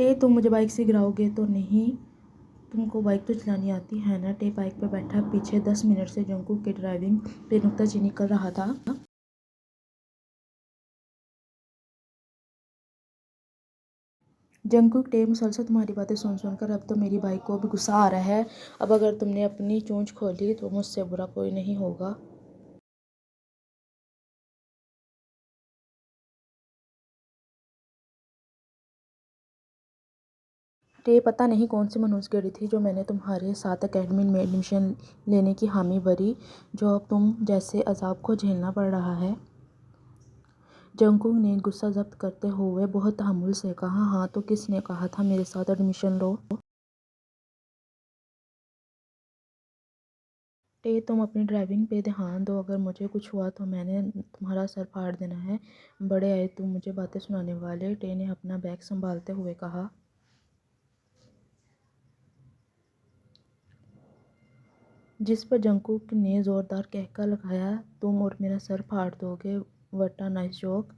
टे तुम मुझे बाइक से गिराओगे तो नहीं, तुमको बाइक तो चलानी आती है ना। टे बाइक पर बैठा पीछे 10 मिनट से जंगकुक की ड्राइविंग पे नुक्ताचीनी कर रहा था। जंगकुक, टे मुसलसल तुम्हारी बातें सुन सुनकर अब तो मेरी बाइक को भी गुस्सा आ रहा है। अब अगर तुमने अपनी चोंच खोली तो मुझसे बुरा कोई नहीं होगा। टे, पता नहीं कौन सी मनुष्यगढ़ी थी जो मैंने तुम्हारे साथ एकेडमी में एडमिशन लेने की हामी भरी, जो अब तुम जैसे अजाब को झेलना पड़ रहा है। जंगकुक ने गुस्सा जब्त करते हुए बहुत तहम्मुल से कहा, हाँ तो किसने कहा था मेरे साथ एडमिशन लो। टे, तुम अपनी ड्राइविंग पे ध्यान दो, अगर मुझे कुछ हुआ तो मैंने तुम्हारा सर फाड़ देना है। बड़े आए तुम मुझे बातें सुनाने वाले, टे ने अपना बैग संभालते हुए कहा। जिस पर जंगकुक ने जोरदार कहका लगाया, तुम और मेरा सर फाड़ दोगे। What a nice joke.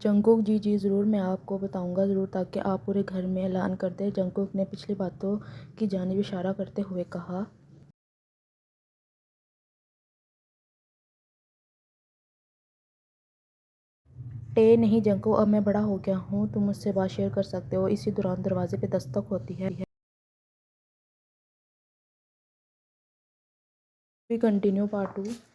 Jungkook ji जी ज़रूर, मैं आपको बताऊंगा ज़रूर, ताकि आप पूरे घर में ऐलान कर दें। जंगकुक ने पिछली बातों की जानिब इशारा करते हुए कहा। टे नहीं जंगकुक, अब मैं बड़ा हो गया हूँ, तुम मुझसे बात शेयर कर सकते हो। इसी दौरान दरवाजे पे दस्तक होती है। We continue part 2।